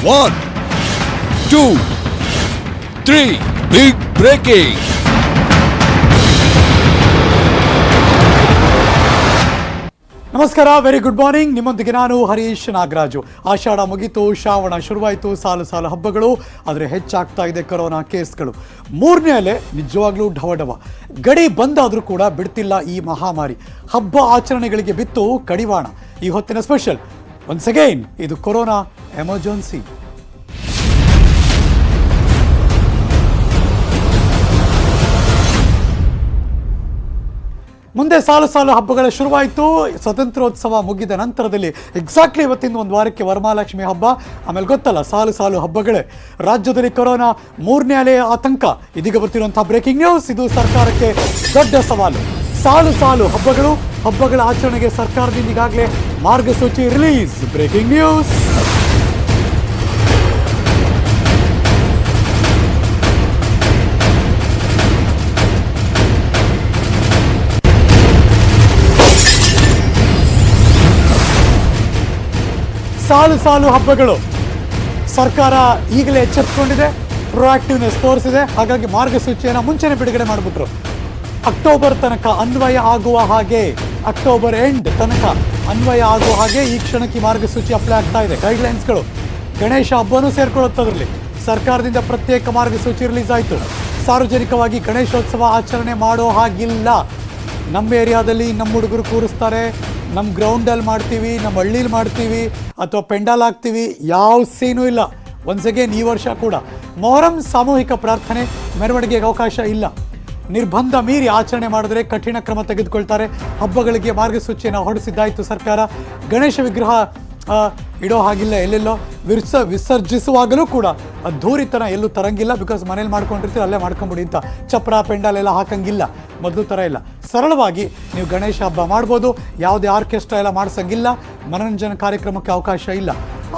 1, 2, 3, big breaking. ನಮಸ್ಕಾರ, very good morning. ನಿಮ್ಮೊಂದಿಗೆ ನಾನು ಹರೀಶ್ ನಾಗರಾಜು. ಆಷಾಢ ಮುಗಿತು, ಶ್ರಾವಣ ಶುರುವಾಯಿತು, ಸಾಲು ಸಾಲು ಹಬ್ಬಗಳು. ಆದರೆ ಹೆಚ್ಚಾಗ್ತಾ ಇದೆ ಕೊರೋನಾ ಕೇಸ್ಗಳು. ಮೂರನೇ ಅಲೆ ನಿಜವಾಗ್ಲೂ ಢವಢವ. ಗಡಿ ಬಂದಾದರೂ ಕೂಡ ಬಿಡ್ತಿಲ್ಲ ಈ ಮಹಾಮಾರಿ. ಹಬ್ಬ ಆಚರಣೆಗಳಿಗೆ ಬಿತ್ತು ಕಡಿವಾಣ. ಈ ಹೊತ್ತಿನ ಸ್ಪೆಷಲ್ ಒನ್ಸ್ ಅಗೈನ್ ಇದು ಕೊರೋನಾ ಎಮರ್ಜೆನ್ಸಿ. ಮುಂದೆ ಸಾಲು ಸಾಲು ಹಬ್ಬಗಳ ಶುರುವಾಯಿತು. ಸ್ವತಂತ್ರೋತ್ಸವ ಮುಗಿದ ನಂತರದಲ್ಲಿ ಎಕ್ಸಾಕ್ಟ್ಲಿ ಇವತ್ತಿಂದ ಒಂದು ವಾರಕ್ಕೆ ವರಮಹಾಲಕ್ಷ್ಮಿ ಹಬ್ಬ. ಆಮೇಲೆ ಗೊತ್ತಲ್ಲ, ಸಾಲು ಸಾಲು ಹಬ್ಬಗಳೇ. ರಾಜ್ಯದಲ್ಲಿ ಕೊರೋನಾ ಮೂರನೇ ಅಲೆಯ ಆತಂಕ. ಇದೀಗ ಬರ್ತಿರುವಂತಹ ಬ್ರೇಕಿಂಗ್ ನ್ಯೂಸ್. ಇದು ಸರ್ಕಾರಕ್ಕೆ ದೊಡ್ಡ ಸವಾಲು. ಸಾಲು ಸಾಲು ಹಬ್ಬಗಳು, ಹಬ್ಬಗಳ ಆಚರಣೆಗೆ ಸರ್ಕಾರದಿಂದ ಈಗಾಗಲೇ ಮಾರ್ಗಸೂಚಿ ರಿಲೀಸ್. Breaking news. ಸಾಲು ಸಾಲು ಹಬ್ಬಗಳು ಸರ್ಕಾರ ಈಗಲೇ ಎಚ್ಚೆತ್ತುಕೊಂಡಿದೆ, ಪ್ರೊಆಕ್ಟಿವ್ನೆಸ್ ತೋರಿಸಿದೆ. ಹಾಗಾಗಿ ಮಾರ್ಗಸೂಚಿಯನ್ನು ಮುಂಚೆನೇ ಬಿಡುಗಡೆ ಮಾಡಿಬಿಟ್ರು. ಅಕ್ಟೋಬರ್ ತನಕ ಅನ್ವಯ ಆಗುವ ಹಾಗೆ, ಅಕ್ಟೋಬರ್ ಎಂಡ್ ತನಕ ಅನ್ವಯ ಆಗುವ ಹಾಗೆ ಈ ಕ್ಷಣಕ್ಕೆ ಮಾರ್ಗಸೂಚಿ ಅಪ್ಲೈ ಆಗ್ತಾ ಇದೆ. ಗೈಡ್ಲೈನ್ಸ್ಗಳು. ಗಣೇಶ ಹಬ್ಬನೂ ಸೇರ್ಕೊಳ್ಳುತ್ತದರಲ್ಲಿ. ಸರ್ಕಾರದಿಂದ ಪ್ರತ್ಯೇಕ ಮಾರ್ಗಸೂಚಿ ರಿಲೀಸ್ ಆಯಿತು. ಸಾರ್ವಜನಿಕವಾಗಿ ಗಣೇಶೋತ್ಸವ ಆಚರಣೆ ಮಾಡೋ ಹಾಗಿಲ್ಲ. ನಮ್ಮ ಏರಿಯಾದಲ್ಲಿ ನಮ್ಮ ಹುಡುಗರು ಕೂರಿಸ್ತಾರೆ, ನಮ್ಮ ಗ್ರೌಂಡಲ್ಲಿ ಮಾಡ್ತೀವಿ, ನಮ್ಮ ಹಳ್ಳೀಲಿ ಮಾಡ್ತೀವಿ, ಅಥವಾ ಪೆಂಡಾಲ್ ಹಾಕ್ತೀವಿ, ಯಾವ ಸೀನೂ ಇಲ್ಲ. ಒನ್ಸ್ ಅಗೇನ್ ಈ ವರ್ಷ ಕೂಡ ಮೊಹರಂ ಸಾಮೂಹಿಕ ಪ್ರಾರ್ಥನೆ ಮೆರವಣಿಗೆಗೆ ಅವಕಾಶ ಇಲ್ಲ. ನಿರ್ಬಂಧ ಮೀರಿ ಆಚರಣೆ ಮಾಡಿದ್ರೆ ಕಠಿಣ ಕ್ರಮ ತೆಗೆದುಕೊಳ್ತಾರೆ. ಹಬ್ಬಗಳಿಗೆ ಮಾರ್ಗಸೂಚಿಯನ್ನು ಹೊರಡಿಸಿದ್ದಾಯಿತು ಸರ್ಕಾರ. ಗಣೇಶ ವಿಗ್ರಹ ಇಡೋ ಹಾಗಿಲ್ಲ. ಎಲ್ಲೆಲ್ಲೋ ವಿಸರ್ಜಿಸುವಾಗಲೂ ಕೂಡ ಅದ್ಧೂರಿತನ ಎಲ್ಲೂ ತರಂಗಿಲ್ಲ. ಬಿಕಾಸ್ ಮನೇಲಿ ಮಾಡ್ಕೊಂಡಿರ್ತೀವಿ, ಅಲ್ಲೇ ಮಾಡ್ಕೊಂಬಿಡಿ ಅಂತ. ಚಪ್ರ ಪೆಂಡಾಲ್ ಎಲ್ಲ ಹಾಕಂಗಿಲ್ಲ, ಮೊದಲು ಥರ ಇಲ್ಲ. ಸರಳವಾಗಿ ನೀವು ಗಣೇಶ ಹಬ್ಬ ಮಾಡ್ಬೋದು. ಯಾವುದೇ ಆರ್ಕೆಸ್ಟ್ರಾ ಎಲ್ಲ ಮಾಡಿಸಂಗಿಲ್ಲ. ಮನರಂಜನಾ ಕಾರ್ಯಕ್ರಮಕ್ಕೆ ಅವಕಾಶ ಇಲ್ಲ.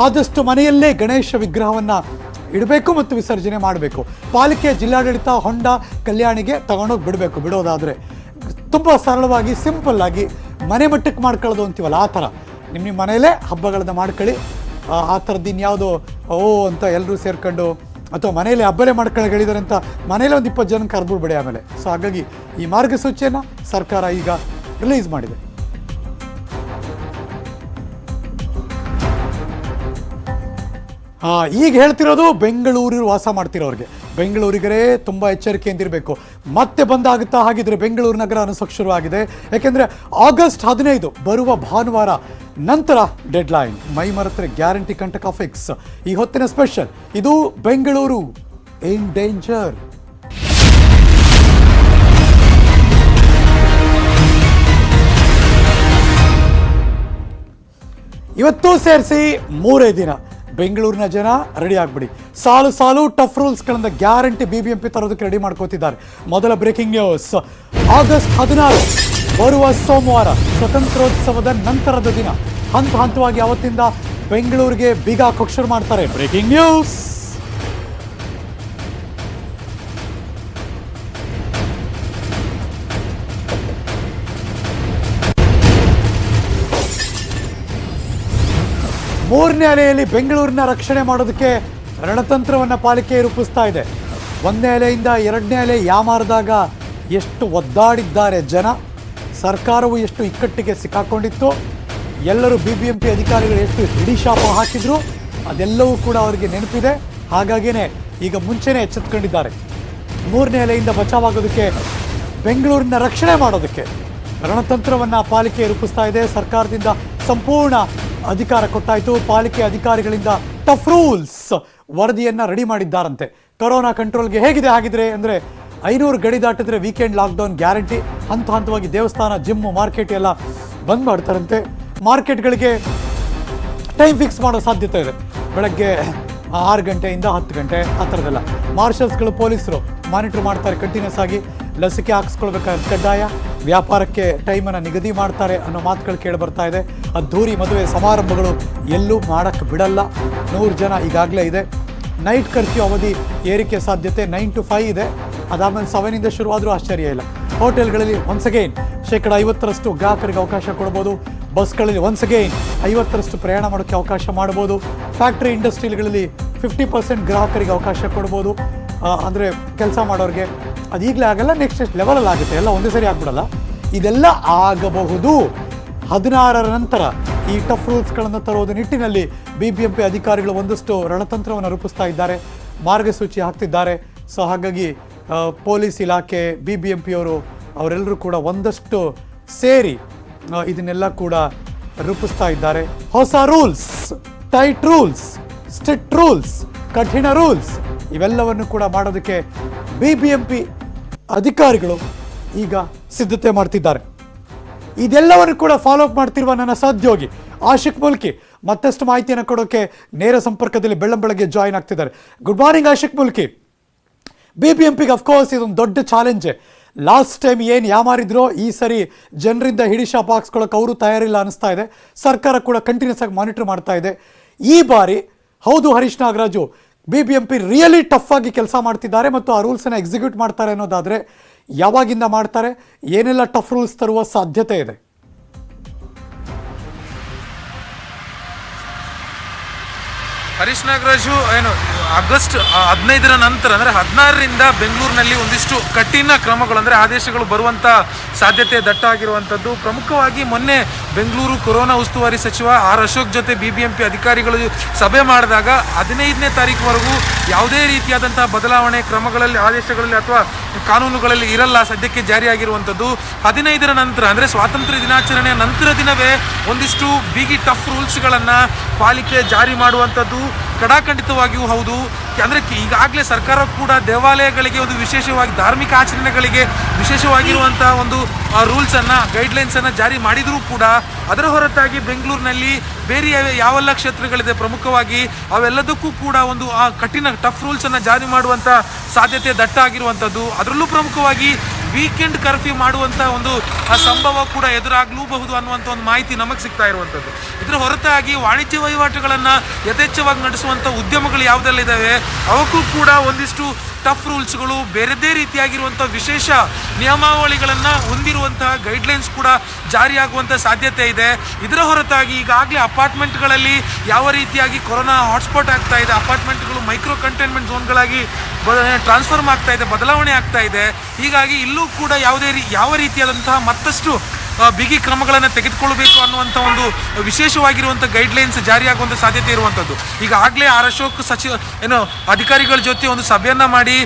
ಆದಷ್ಟು ಮನೆಯಲ್ಲೇ ಗಣೇಶ ವಿಗ್ರಹವನ್ನು ಇಡಬೇಕು ಮತ್ತು ವಿಸರ್ಜನೆ ಮಾಡಬೇಕು. ಪಾಲಿಕೆ, ಜಿಲ್ಲಾಡಳಿತ, ಹೊಂಡ, ಕಲ್ಯಾಣಿಗೆ ತಗೊಂಡೋಗಿ ಬಿಡಬೇಕು. ಬಿಡೋದಾದರೆ ತುಂಬ ಸರಳವಾಗಿ, ಸಿಂಪಲ್ಲಾಗಿ ಮನೆ ಮಟ್ಟಕ್ಕೆ ಮಾಡ್ಕೊಳ್ಳೋದು ಅಂತೀವಲ್ಲ, ಆ ಥರ ನಿಮ್ಮ ಮನೆಯಲ್ಲೇ ಹಬ್ಬಗಳನ್ನ ಮಾಡ್ಕೊಳ್ಳಿ. ಆ ಥರದ್ದು ಇನ್ಯಾವುದೋ ಅಂತ ಎಲ್ಲರೂ ಸೇರ್ಕೊಂಡು ಅಥವಾ ಮನೇಲಿ ಹಬ್ಬಲೇ ಮಾಡ್ಕೊಳ್ಳೋಗಳಿದ್ದಾರೆ ಅಂತ ಮನೇಲಿ ಒಂದು 20 ಜನ ಕರೆದ್ಬಿಡ್ಬೇಡಿ ಆಮೇಲೆ. ಸೊ ಹಾಗಾಗಿ ಈ ಮಾರ್ಗಸೂಚಿಯನ್ನು ಸರ್ಕಾರ ಈಗ ರಿಲೀಸ್ ಮಾಡಿದೆ. ಈಗ ಹೇಳ್ತಿರೋದು ಬೆಂಗಳೂರು ವಾಸ ಮಾಡ್ತಿರೋರಿಗೆ. ಬೆಂಗಳೂರಿಗರೇ ತುಂಬ ಎಚ್ಚರಿಕೆಯಿಂದಿರಬೇಕು. ಮತ್ತೆ ಬಂದಾಗುತ್ತಾ ಹಾಗಿದ್ರೆ ಬೆಂಗಳೂರು ನಗರ ಅನಿಸೋಕೆ ಶುರುವಾಗಿದೆ. ಯಾಕೆಂದರೆ ಆಗಸ್ಟ್ 15 ಬರುವ ಭಾನುವಾರ ನಂತರ ಡೆಡ್ಲೈನ್. ಮೈ ಮರೆತರೆ ಗ್ಯಾರಂಟಿ ಕಂಟಕ ಫಿಕ್ಸ್. ಈ ಹೊತ್ತಿನ ಸ್ಪೆಷಲ್ ಇದು ಬೆಂಗಳೂರು ಇನ್ ಡೇಂಜರ್. ಇವತ್ತು ಸೇರಿಸಿ 3 ದಿನ ಬೆಂಗಳೂರಿನ ಜನ ರೆಡಿ ಆಗ್ಬಿಡಿ. ಸಾಲು ಸಾಲು ಟಫ್ ರೂಲ್ಸ್ಗಳಿಂದ ಗ್ಯಾರಂಟಿ BBMP ತರೋದಕ್ಕೆ ರೆಡಿ ಮಾಡ್ಕೋತಿದ್ದಾರೆ. ಮೊದಲ ಬ್ರೇಕಿಂಗ್ ನ್ಯೂಸ್. ಆಗಸ್ಟ್ 16 ಬರುವ ಸೋಮವಾರ, ಸ್ವತಂತ್ರೋತ್ಸವದ ನಂತರದ ದಿನ. ಹಂತ ಹಂತವಾಗಿ ಅವತ್ತಿಂದ ಬೆಂಗಳೂರಿಗೆ ಬೀಗ ಹಾಕೋಕೆ ಶುರು ಮಾಡ್ತಾರೆ. Breaking news. ಮೂರನೇ ಅಲೆಯಲ್ಲಿ ಬೆಂಗಳೂರಿನ ರಕ್ಷಣೆ ಮಾಡೋದಕ್ಕೆ ರಣತಂತ್ರವನ್ನು ಪಾಲಿಕೆ ರೂಪಿಸ್ತಾ ಇದೆ. 1ನೇ ಅಲೆಯಿಂದ 2ನೇ ಅಲೆ ಯಾಮಾರಿದಾಗ ಎಷ್ಟು ಒದ್ದಾಡಿದ್ದಾರೆ ಜನ. ಸರ್ಕಾರವು ಎಷ್ಟು ಇಕ್ಕಟ್ಟಿಗೆ ಸಿಕ್ಕಾಕೊಂಡಿತ್ತು. ಎಲ್ಲರೂ BBMP ಅಧಿಕಾರಿಗಳು ಎಷ್ಟು ಹಿಡಿಶಾಪ ಹಾಕಿದ್ರು, ಅದೆಲ್ಲವೂ ಕೂಡ ಅವರಿಗೆ ನೆನಪಿದೆ. ಹಾಗಾಗಿಯೇ ಈಗ ಮುಂಚೆನೇ ಎಚ್ಚೆತ್ಕೊಂಡಿದ್ದಾರೆ. 3ನೇ ಅಲೆಯಿಂದ ಬಚಾವಾಗೋದಕ್ಕೆ, ಬೆಂಗಳೂರಿನ ರಕ್ಷಣೆ ಮಾಡೋದಕ್ಕೆ ರಣತಂತ್ರವನ್ನು ಪಾಲಿಕೆ ರೂಪಿಸ್ತಾ ಇದೆ. ಸರ್ಕಾರದಿಂದ ಸಂಪೂರ್ಣ ಅಧಿಕಾರ ಕೊಟ್ಟಾಯಿತು. ಪಾಲಿಕೆ ಅಧಿಕಾರಿಗಳಿಂದ ಟಫ್ ರೂಲ್ಸ್ ವರದಿಯನ್ನು ರೆಡಿ ಮಾಡಿದ್ದಾರಂತೆ. ಕೊರೋನಾ ಕಂಟ್ರೋಲ್ಗೆ ಹೇಗಿದೆ ಹಾಗಿದ್ರೆ ಅಂದರೆ 500 ಗಡಿ ದಾಟಿದ್ರೆ ವೀಕೆಂಡ್ ಲಾಕ್ಡೌನ್ ಗ್ಯಾರಂಟಿ. ಹಂತ ಹಂತವಾಗಿ ದೇವಸ್ಥಾನ, ಜಿಮ್ಮು, ಮಾರ್ಕೆಟ್ ಎಲ್ಲ ಬಂದ್ ಮಾಡ್ತಾರಂತೆ. ಮಾರ್ಕೆಟ್ಗಳಿಗೆ ಟೈಮ್ ಫಿಕ್ಸ್ ಮಾಡೋ ಸಾಧ್ಯತೆ ಇದೆ. ಬೆಳಗ್ಗೆ 6 ಗಂಟೆಯಿಂದ 10 ಗಂಟೆ ಆ ಥರದ್ದೆಲ್ಲ. ಮಾರ್ಷಲ್ಸ್ಗಳು, ಪೊಲೀಸರು ಮಾನಿಟರ್ ಮಾಡ್ತಾರೆ ಕಂಟಿನ್ಯೂಸ್ ಆಗಿ. ಲಸಿಕೆ ಹಾಕಿಸ್ಕೊಳ್ಬೇಕಾದ್ರೆ ಕಡ್ಡಾಯ. ವ್ಯಾಪಾರಕ್ಕೆ ಟೈಮನ್ನು ನಿಗದಿ ಮಾಡ್ತಾರೆ ಅನ್ನೋ ಮಾತುಗಳು ಕೇಳಿ ಬರ್ತಾ ಇದೆ. ಅದ್ಧೂರಿ ಮದುವೆ ಸಮಾರಂಭಗಳು ಎಲ್ಲೂ ಮಾಡೋಕ್ಕೆ ಬಿಡಲ್ಲ. 100 ಜನ ಈಗಾಗಲೇ ಇದೆ. ನೈಟ್ ಕರ್ಫ್ಯೂ ಅವಧಿ ಏರಿಕೆ ಸಾಧ್ಯತೆ 9 to 5 ಇದೆ. ಅದಾದಮೇಲೆ 7 ಶುರುವಾದರೂ ಆಶ್ಚರ್ಯ ಇಲ್ಲ. ಹೋಟೆಲ್ಗಳಲ್ಲಿ ಒನ್ಸ್ ಅಗೈನ್ 50% ಗ್ರಾಹಕರಿಗೆ ಅವಕಾಶ ಕೊಡ್ಬೋದು. ಬಸ್ಗಳಲ್ಲಿ ಒನ್ಸ್ ಅಗೈನ್ 50ರಷ್ಟು ಪ್ರಯಾಣ ಮಾಡೋಕ್ಕೆ ಅವಕಾಶ ಮಾಡ್ಬೋದು. ಫ್ಯಾಕ್ಟ್ರಿ ಇಂಡಸ್ಟ್ರಿಗಳಲ್ಲಿ 50% ಗ್ರಾಹಕರಿಗೆ ಅವಕಾಶ ಕೊಡ್ಬೋದು, ಅಂದರೆ ಕೆಲಸ ಮಾಡೋರಿಗೆ. ಅದು ಈಗಲೇ ಆಗಲ್ಲ, ನೆಕ್ಸ್ಟ್ ಲೆವೆಲಲ್ಲಿ ಆಗುತ್ತೆ, ಎಲ್ಲ ಒಂದೇ ಸರಿ ಆಗ್ಬಿಡಲ್ಲ. ಇದೆಲ್ಲ ಆಗಬಹುದು. 16ರ ನಂತರ ಈ ಟಫ್ ರೂಲ್ಸ್ಗಳನ್ನು ತರುವುದು ನಿಟ್ಟಿನಲ್ಲಿ BBMP ಅಧಿಕಾರಿಗಳು ಒಂದಷ್ಟು ರಣತಂತ್ರವನ್ನು ರೂಪಿಸ್ತಾ ಇದ್ದಾರೆ, ಮಾರ್ಗಸೂಚಿ ಹಾಕ್ತಿದ್ದಾರೆ. ಸೊ ಹಾಗಾಗಿ ಪೊಲೀಸ್ ಇಲಾಖೆ, BBMP ಅವರೆಲ್ಲರೂ ಕೂಡ ಒಂದಷ್ಟು ಸೇರಿ ಇದನ್ನೆಲ್ಲ ಕೂಡ ರೂಪಿಸ್ತಾ ಇದ್ದಾರೆ. ಹೊಸ rules, tight rules, strict rules, ಕಠಿಣ ರೂಲ್ಸ್ ಇವೆಲ್ಲವನ್ನು ಕೂಡ ಮಾಡೋದಕ್ಕೆ BBMP ಅಧಿಕಾರಿಗಳು ಈಗ ಸಿದ್ಧತೆ ಮಾಡ್ತಿದ್ದಾರೆ. ಇದೆಲ್ಲವನ್ನು ಕೂಡ ಫಾಲೋ ಅಪ್ ಮಾಡ್ತಿರುವ ನನ್ನ ಸಹೋದ್ಯೋಗಿ ಆಶಿಕ್ ಮುಲ್ಕಿ ಮತ್ತಷ್ಟು ಮಾಹಿತಿಯನ್ನು ಕೊಡೋಕೆ ನೇರ ಸಂಪರ್ಕದಲ್ಲಿ ಬೆಳ್ಳಂಬೆಳಗ್ಗೆ ಜಾಯಿನ್ ಆಗ್ತಿದ್ದಾರೆ. Good morning Ashik Mulki. BBMPಗೆ ಅಫ್ಕೋರ್ಸ್ ಇದೊಂದು ದೊಡ್ಡ ಚಾಲೆಂಜೆ. ಲಾಸ್ಟ್ ಟೈಮ್ ಏನು ಯಾಮಾರಿದ್ರೋ ಈ ಸರಿ ಜನರಿಂದ ಹಿಡಿಶಾಪ್ ಹಾಕ್ಸ್ಕೊಳ್ಳೋಕೆ ಅವರು ತಯಾರಿಲ್ಲ ಅನಿಸ್ತಾ ಇದೆ. ಸರ್ಕಾರ ಕೂಡ ಕಂಟಿನ್ಯೂಸ್ ಆಗಿ ಮಾನಿಟರ್ ಮಾಡ್ತಾ ಇದೆ. ಈ ಬಾರಿ ಹೌದು Harish Nagaraju, BBMP really tough ಆಗಿ ಕೆಲಸ ಮಾಡ್ತಿದ್ದಾರೆ ಮತ್ತು ಆ ರೂಲ್ಸನ್ನು ಎಕ್ಸಿಕ್ಯೂಟ್ ಮಾಡ್ತಾರೆ ಅನ್ನೋದಾದರೆ ಯಾವಾಗಿಂದ ಮಾಡ್ತಾರೆ, ಏನೆಲ್ಲ ಟಫ್ ರೂಲ್ಸ್ ತರುವ ಸಾಧ್ಯತೆ ಇದೆ? ಹರೀಶ್ ನಾಗರಾಜು ಆಗಸ್ಟ್ 15ರ ನಂತರ ಅಂದರೆ 16ರಿಂದ ಬೆಂಗಳೂರಿನಲ್ಲಿ ಒಂದಿಷ್ಟು ಕಠಿಣ ಕ್ರಮಗಳು ಅಂದರೆ ಆದೇಶಗಳು ಬರುವಂಥ ಸಾಧ್ಯತೆ ದಟ್ಟ ಆಗಿರುವಂಥದ್ದು. ಪ್ರಮುಖವಾಗಿ ಮೊನ್ನೆ ಬೆಂಗಳೂರು ಕೊರೋನಾ ಉಸ್ತುವಾರಿ ಸಚಿವ ಆರ್ ಅಶೋಕ್ ಜೊತೆ BBMP ಅಧಿಕಾರಿಗಳು ಸಭೆ ಮಾಡಿದಾಗ 15ನೇ ತಾರೀಕುವರೆಗೂ ಯಾವುದೇ ರೀತಿಯಾದಂತಹ ಬದಲಾವಣೆ ಕ್ರಮಗಳಲ್ಲಿ, ಆದೇಶಗಳಲ್ಲಿ ಅಥವಾ ಕಾನೂನುಗಳಲ್ಲಿ ಇರಲ್ಲ, ಸದ್ಯಕ್ಕೆ ಜಾರಿಯಾಗಿರುವಂಥದ್ದು. 15ರ ನಂತರ ಅಂದರೆ ಸ್ವಾತಂತ್ರ್ಯ ದಿನಾಚರಣೆಯ ನಂತರ ದಿನವೇ ಒಂದಿಷ್ಟು ಬಿಗಿ ಟಫ್ ರೂಲ್ಸ್ಗಳನ್ನು ಪಾಲಿಕೆ ಜಾರಿ ಮಾಡುವಂಥದ್ದು ಕಡಾಖಂಡಿತವಾಗಿಯೂ ಹೌದು. ಅಂದರೆ ಈಗಾಗಲೇ ಸರ್ಕಾರ ಕೂಡ ದೇವಾಲಯಗಳಿಗೆ ಒಂದು ವಿಶೇಷವಾಗಿ ಧಾರ್ಮಿಕ ಆಚರಣೆಗಳಿಗೆ ವಿಶೇಷವಾಗಿರುವಂಥ ಒಂದು ರೂಲ್ಸನ್ನು, ಗೈಡ್ಲೈನ್ಸನ್ನು ಜಾರಿ ಮಾಡಿದರೂ ಕೂಡ ಅದರ ಹೊರತಾಗಿ ಬೆಂಗಳೂರಿನಲ್ಲಿ ಬೇರೆ ಯಾವೆಲ್ಲ ಕ್ಷೇತ್ರಗಳಿದೆ ಪ್ರಮುಖವಾಗಿ ಅವೆಲ್ಲದಕ್ಕೂ ಕೂಡ ಒಂದು ಆ ಕಠಿಣ ಟಫ್ ರೂಲ್ಸನ್ನು ಜಾರಿ ಮಾಡುವಂಥ ಸಾಧ್ಯತೆ ದಟ್ಟ ಆಗಿರುವಂಥದ್ದು. ಅದರಲ್ಲೂ ಪ್ರಮುಖವಾಗಿ ವೀಕೆಂಡ್ ಕರ್ಫ್ಯೂ ಮಾಡುವಂಥ ಒಂದು ಸಂಭವ ಕೂಡ ಎದುರಾಗಲೂಬಹುದು ಅನ್ನುವಂಥ ಒಂದು ಮಾಹಿತಿ ನಮಗೆ ಸಿಗ್ತಾ ಇರುವಂಥದ್ದು. ಇದರ ಹೊರತಾಗಿ ವಾಣಿಜ್ಯ ವಹಿವಾಟುಗಳನ್ನು ಯಥೇಚ್ಛವಾಗಿ ನಡೆಸುವಂಥ ಉದ್ಯಮಗಳು ಯಾವುದೆಲ್ಲ ಇದ್ದಾವೆ ಅವಕ್ಕೂ ಕೂಡ ಒಂದಿಷ್ಟು ಟಫ್ ರೂಲ್ಸ್ಗಳು, ಬೇರೆದೇ ರೀತಿಯಾಗಿರುವಂಥ ವಿಶೇಷ ನಿಯಮಾವಳಿಗಳನ್ನು ಹೊಂದಿರುವಂತಹ ಗೈಡ್ಲೈನ್ಸ್ ಕೂಡ ಜಾರಿಯಾಗುವಂಥ ಸಾಧ್ಯತೆ ಇದೆ. ಇದರ ಹೊರತಾಗಿ ಈಗಾಗಲೇ ಅಪಾರ್ಟ್ಮೆಂಟ್ಗಳಲ್ಲಿ ಯಾವ ರೀತಿಯಾಗಿ ಕೊರೋನಾ ಹಾಟ್ಸ್ಪಾಟ್ ಆಗ್ತಾ ಇದೆ, ಅಪಾರ್ಟ್ಮೆಂಟ್ಗಳು ಮೈಕ್ರೋ ಕಂಟೈನ್ಮೆಂಟ್ ಝೋನ್ಗಳಾಗಿ ಟ್ರಾನ್ಸ್ಫರ್ಮ್ ಆಗ್ತಾ ಇದೆ, ಬದಲಾವಣೆ ಆಗ್ತಾ ಇದೆ. ಹೀಗಾಗಿ ಇಲ್ಲೂ ಕೂಡ ಯಾವ ರೀತಿಯಾದಂತಹ ಮತ್ತಷ್ಟು ಬಿಗಿ ಕ್ರಮಗಳನ್ನು ತೆಗೆದುಕೊಳ್ಳಬೇಕು ಅನ್ನುವಂಥ ಒಂದು ವಿಶೇಷವಾಗಿರುವಂಥ ಗೈಡ್ಲೈನ್ಸ್ ಜಾರಿಯಾಗುವಂಥ ಸಾಧ್ಯತೆ ಇರುವಂಥದ್ದು. ಈಗಾಗಲೇ ಆರ್ ಅಶೋಕ್ ಅಧಿಕಾರಿಗಳ ಜೊತೆ ಒಂದು ಸಭೆಯನ್ನು ಮಾಡಿ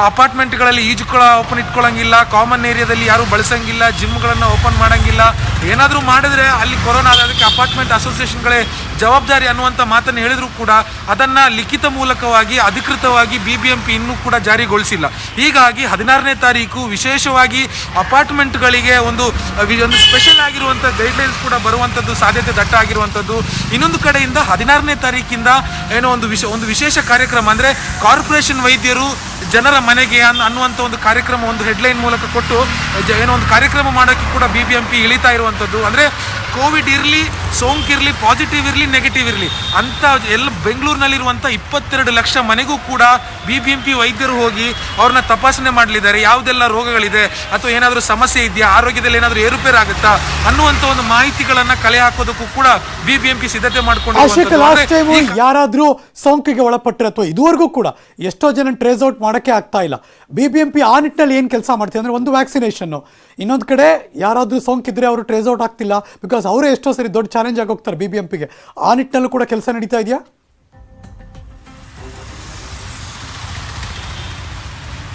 ಅಪಾರ್ಟ್ಮೆಂಟ್ಗಳಲ್ಲಿ ಈಜುಕೊಳ ಓಪನ್ ಇಟ್ಕೊಳ್ಳೋಂಗಿಲ್ಲ, ಕಾಮನ್ ಏರಿಯಾದಲ್ಲಿ ಯಾರು ಬಳಸಂಗಿಲ್ಲ, ಜಿಮ್ಗಳನ್ನು ಓಪನ್ ಮಾಡೋಂಗಿಲ್ಲ, ಏನಾದರೂ ಮಾಡಿದ್ರೆ ಅಲ್ಲಿ ಕೊರೋನಾ ಅದಕ್ಕೆ ಅಪಾರ್ಟ್ಮೆಂಟ್ ಅಸೋಸಿಯೇಷನ್ಗಳೇ ಜವಾಬ್ದಾರಿ ಅನ್ನುವಂಥ ಮಾತನ್ನು ಹೇಳಿದ್ರು ಕೂಡ ಅದನ್ನು ಲಿಖಿತ ಮೂಲಕವಾಗಿ ಅಧಿಕೃತವಾಗಿ BBMP ಇನ್ನೂ ಕೂಡ ಜಾರಿಗೊಳಿಸಿಲ್ಲ. ಹೀಗಾಗಿ 16ನೇ ತಾರೀಕು ವಿಶೇಷವಾಗಿ ಅಪಾರ್ಟ್ಮೆಂಟ್ಗಳಿಗೆ ಒಂದು ಸ್ಪೆಷಲ್ ಆಗಿರುವಂಥ ಗೈಡ್ಲೈನ್ಸ್ ಕೂಡ ಬರುವಂಥದ್ದು ಸಾಧ್ಯತೆ ದಟ್ಟ ಆಗಿರುವಂಥದ್ದು. ಇನ್ನೊಂದು ಕಡೆಯಿಂದ 16ನೇ ತಾರೀಕಿಂದ ಒಂದು ವಿಶೇಷ ಕಾರ್ಯಕ್ರಮ ಅಂದರೆ ಕಾರ್ಪೊರೇಷನ್ ವೈದ್ಯರು ಜನರ ಮನೆಗೆ ಅನ್ನುವಂಥ ಒಂದು ಕಾರ್ಯಕ್ರಮ ಒಂದು ಹೆಡ್ಲೈನ್ ಮೂಲಕ ಕೊಟ್ಟು ಒಂದು ಕಾರ್ಯಕ್ರಮ ಮಾಡೋಕ್ಕೆ ಕೂಡ BBMP ಇಳಿತಾ ಇರುವಂಥದ್ದು. ಅಂದರೆ ಕೋವಿಡ್ ಇರಲಿ, ಸೋಂಕಿರಲಿ, ಪಾಸಿಟಿವ್ ಇರಲಿ, ನೆಗೆಟಿವ್ ಇರಲಿ ಅಂತ ಎಲ್ಲ ಬೆಂಗಳೂರಿನಲ್ಲಿರುವಂಥ 22 ಲಕ್ಷ ಮನೆಗೂ ಕೂಡ BBMP ವೈದ್ಯರು ಹೋಗಿ ಅವ್ರನ್ನ ತಪಾಸಣೆ ಮಾಡಲಿದ್ದಾರೆ. ಯಾವುದೆಲ್ಲ ರೋಗಗಳಿದೆ ಅಥವಾ ಏನಾದರೂ ಸಮಸ್ಯೆ ಇದೆಯಾ, ಆರೋಗ್ಯದಲ್ಲಿ ಏನಾದರೂ ಏರುಪೇರು ಆಗುತ್ತಾ ಅನ್ನುವಂಥ ಒಂದು ಮಾಹಿತಿಗಳನ್ನು ಕಲೆ ಹಾಕೋದಕ್ಕೂ ಕೂಡ BBMP ಸಿದ್ಧತೆ ಮಾಡ್ಕೊಂಡು ಯಾರಾದ್ರೂ ಸೋಂಕಿಗೆ ಒಳಪಟ್ಟರೆ ಅಥವಾ ಇದುವರೆಗೂ ಕೂಡ ಎಷ್ಟೋ ಜನ ಟ್ರೇಸ್ ಔಟ್ ಮಾಡೋಕ್ಕೆ ಆಗ್ತಾ ಇಲ್ಲ. BBMP ಆ ನಿಟ್ಟಿನಲ್ಲಿ ಏನು ಕೆಲಸ ಮಾಡ್ತೀವಿ ಅಂದರೆ ಒಂದು ವ್ಯಾಕ್ಸಿನೇಷನ್ನು, ಇನ್ನೊಂದು ಕಡೆ ಯಾರಾದರೂ ಸೋಂಕಿದ್ರೆ ಅವರು ಟ್ರೇಸ್ ಔಟ್ ಆಗ್ತಿಲ್ಲ, ಬಿಕಾಸ್ ಅವರೇ ಎಷ್ಟೋ ಸರಿ ದೊಡ್ಡ ಚಾಲೆಂಜ್ ಆಗಿ ಹೋಗ್ತಾರೆ BBMPಗೆ. ಆ ನಿಟ್ಟಿನಲ್ಲೂ ಕೂಡ ಕೆಲಸ ನಡೀತಾ ಇದೆಯಾ?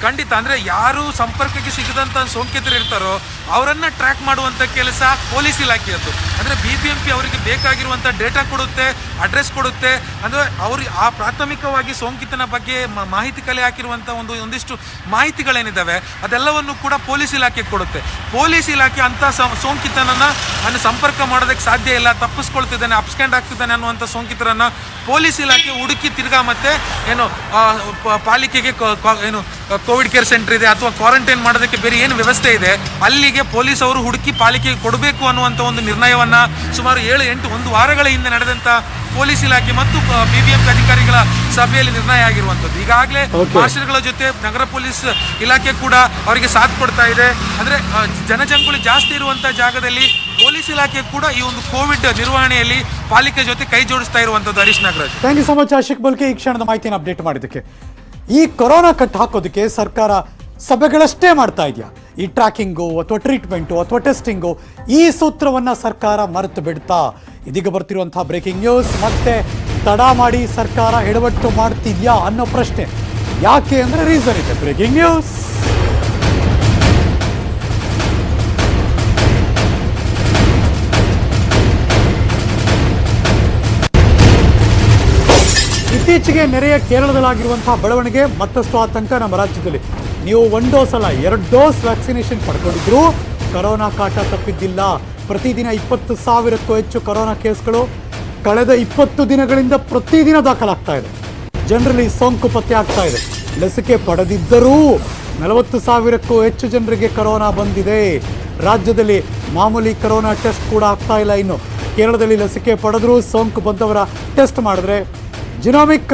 ಖಂಡಿತ. ಅಂದರೆ ಯಾರು ಸಂಪರ್ಕಕ್ಕೆ ಸಿಗದಂಥ ಸೋಂಕಿತರು ಇರ್ತಾರೋ ಅವರನ್ನು ಟ್ರ್ಯಾಕ್ ಮಾಡುವಂಥ ಕೆಲಸ ಪೊಲೀಸ್ ಇಲಾಖೆಯದ್ದು. ಅಂದರೆ BBMP ಅವರಿಗೆ ಬೇಕಾಗಿರುವಂಥ ಡೇಟಾ ಕೊಡುತ್ತೆ, ಅಡ್ರೆಸ್ ಕೊಡುತ್ತೆ. ಅಂದರೆ ಅವರು ಆ ಪ್ರಾಥಮಿಕವಾಗಿ ಸೋಂಕಿತನ ಬಗ್ಗೆ ಮಾಹಿತಿ ಕಲೆ ಹಾಕಿರುವಂಥ ಒಂದಿಷ್ಟು ಮಾಹಿತಿಗಳೇನಿದ್ದಾವೆ ಅದೆಲ್ಲವನ್ನು ಕೂಡ ಪೊಲೀಸ್ ಇಲಾಖೆಗೆ ಕೊಡುತ್ತೆ. ಪೊಲೀಸ್ ಇಲಾಖೆ ಅಂಥ ಸೋಂಕಿತನನ್ನು ಸಂಪರ್ಕ ಮಾಡೋದಕ್ಕೆ ಸಾಧ್ಯ ಇಲ್ಲ, ತಪ್ಪಿಸ್ಕೊಳ್ತಿದ್ದಾನೆ, ಅಬ್ಸ್ಕ್ಯಾಂಡ್ ಆಗ್ತಿದ್ದಾನೆ ಅನ್ನುವಂಥ ಸೋಂಕಿತರನ್ನು ಪೊಲೀಸ್ ಇಲಾಖೆ ಹುಡುಕಿ ತಿರ್ಗಾ ಮತ್ತೆ ಪಾಲಿಕೆಗೆ ಕೋವಿಡ್ ಕೇರ್ ಸೆಂಟರ್ ಇದೆ ಅಥವಾ ಕ್ವಾರಂಟೈನ್ ಮಾಡೋದಕ್ಕೆ ಬೇರೆ ಏನು ವ್ಯವಸ್ಥೆ ಇದೆ ಅಲ್ಲಿಗೆ ಪೊಲೀಸ್ ಅವರು ಹುಡುಕಿ ಪಾಲಿಕೆಗೆ ಕೊಡಬೇಕು ಅನ್ನುವಂಥ ಒಂದು ನಿರ್ಣಯವನ್ನ ಸುಮಾರು 7-8 ಒಂದು ವಾರಗಳ ಹಿಂದೆ ನಡೆದಂಥ ಪೊಲೀಸ್ ಇಲಾಖೆ ಮತ್ತು BBMP ಅಧಿಕಾರಿಗಳ ಸಭೆಯಲ್ಲಿ ನಿರ್ಣಯ ಆಗಿರುವಂಥದ್ದು. ಈಗಾಗಲೇ ಮಾರ್ಷಲ್ಗಳ ಜೊತೆ ನಗರ ಪೊಲೀಸ್ ಇಲಾಖೆ ಕೂಡ ಅವರಿಗೆ ಸಾಥ್ ಕೊಡ್ತಾ ಇದೆ. ಅಂದರೆ ಜನಜಂಗುಳಿ ಜಾಸ್ತಿ ಇರುವಂಥ ಜಾಗದಲ್ಲಿ ಪೊಲೀಸ್ ಇಲಾಖೆ ಕೂಡ ಈ ಒಂದು ಕೋವಿಡ್ ನಿರ್ವಹಣೆಯಲ್ಲಿ ಪಾಲಿಕೆ ಜೊತೆ ಕೈ ಜೋಡಿಸ್ತಾ ಇರುವಂಥದ್ದು. Harish Nagaraj, thank you so much Ashik ಬಲ್ಕೆ, ಈ ಕ್ಷಣದ ಮಾಹಿತಿಯನ್ನು ಅಪ್ಡೇಟ್ ಮಾಡಿದ್ದಕ್ಕೆ. ಈ ಕೊರೋನಾ ಕಟ್ ಹಾಕೋದಕ್ಕೆ ಸರ್ಕಾರ ಸಭೆಗಳಷ್ಟೇ ಮಾಡ್ತಾ ಇದೆಯಾ? ಈ ಟ್ರ್ಯಾಕಿಂಗು ಅಥವಾ ಟ್ರೀಟ್ಮೆಂಟು ಅಥವಾ ಟೆಸ್ಟಿಂಗು, ಈ ಸೂತ್ರವನ್ನು ಸರ್ಕಾರ ಮರೆತು ಬಿಡ್ತಾ? ಇದೀಗ ಬರ್ತಿರುವಂತಹ ಬ್ರೇಕಿಂಗ್ ನ್ಯೂಸ್. ಮತ್ತೆ ತಡ ಮಾಡಿ ಸರ್ಕಾರ ಎಡವಟ್ಟು ಮಾಡ್ತಿದ್ಯಾ ಅನ್ನೋ ಪ್ರಶ್ನೆ. ಯಾಕೆ ಅಂದರೆ ರೀಸನ್ ಇದೆ. Breaking news. ಇತ್ತೀಚೆಗೆ ನೆರೆಯ ಕೇರಳದಲ್ಲಾಗಿರುವಂತಹ ಬೆಳವಣಿಗೆ ಮತ್ತಷ್ಟು ಆತಂಕ ನಮ್ಮ ರಾಜ್ಯದಲ್ಲಿ. ನೀವು 1 ಡೋಸ್ ಅಲ್ಲ 2 ಡೋಸ್ ವ್ಯಾಕ್ಸಿನೇಷನ್ ಪಡ್ಕೊಂಡಿದ್ರು ಕೊರೋನಾ ಕಾಟ ತಪ್ಪಿದ್ದಿಲ್ಲ. ಪ್ರತಿದಿನ 20,000ಕ್ಕೂ ಹೆಚ್ಚು ಕೊರೋನಾ ಕೇಸ್ಗಳು ಕಳೆದ 20 ದಿನಗಳಿಂದ ಪ್ರತಿದಿನ ದಾಖಲಾಗ್ತಾ ಇದೆ. ಜನರಲ್ಲಿ ಸೋಂಕು ಪತ್ತೆ ಆಗ್ತಾ ಇದೆ. ಲಸಿಕೆ ಪಡೆದಿದ್ದರೂ 40,000ಕ್ಕೂ ಹೆಚ್ಚು ಜನರಿಗೆ ಕೊರೋನಾ ಬಂದಿದೆ. ರಾಜ್ಯದಲ್ಲಿ ಮಾಮೂಲಿ ಕೊರೋನಾ ಟೆಸ್ಟ್ ಕೂಡ ಆಗ್ತಾ ಇಲ್ಲ. ಇನ್ನು ಕೇರಳದಲ್ಲಿ ಲಸಿಕೆ ಪಡೆದರೂ ಸೋಂಕು ಬಂದವರ ಟೆಸ್ಟ್ ಮಾಡಿದ್ರೆ ಜಿನೋಮಿಕ್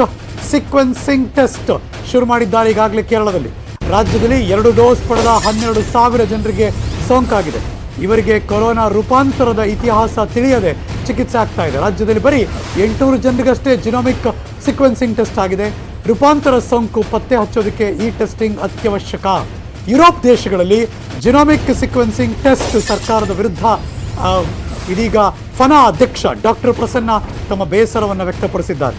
ಸೀಕ್ವೆನ್ಸಿಂಗ್ ಟೆಸ್ಟ್ ಶುರು ಮಾಡಿದ್ದಾರೆ ಈಗಾಗಲೇ ಕೇರಳದಲ್ಲಿ. ರಾಜ್ಯದಲ್ಲಿ 2 ಡೋಸ್ ಪಡೆದ 12,000 ಜನರಿಗೆ ಸೋಂಕಾಗಿದೆ. ಇವರಿಗೆ ಕೊರೋನಾ ರೂಪಾಂತರದ ಇತಿಹಾಸ ತಿಳಿಯದೆ ಚಿಕಿತ್ಸೆ ಆಗ್ತಾ ಇದೆ. ರಾಜ್ಯದಲ್ಲಿ ಬರೀ 800 ಜನರಿಗಷ್ಟೇ ಜಿನೋಮಿಕ್ ಸೀಕ್ವೆನ್ಸಿಂಗ್ ಟೆಸ್ಟ್ ಆಗಿದೆ. ರೂಪಾಂತರ ಸೋಂಕು ಪತ್ತೆ ಹಚ್ಚೋದಕ್ಕೆ ಈ ಟೆಸ್ಟಿಂಗ್ ಅತ್ಯವಶ್ಯಕ. ಯುರೋಪ್ ದೇಶಗಳಲ್ಲಿ ಜಿನೋಮಿಕ್ ಸೀಕ್ವೆನ್ಸಿಂಗ್ ಟೆಸ್ಟ್ ಸರ್ಕಾರದ ವಿರುದ್ಧ ಇದೀಗ ಫನಾ ಅಧ್ಯಕ್ಷ ಡಾಕ್ಟರ್ ಪ್ರಸನ್ನ ತಮ್ಮ ಬೇಸರವನ್ನು ವ್ಯಕ್ತಪಡಿಸಿದ್ದಾರೆ.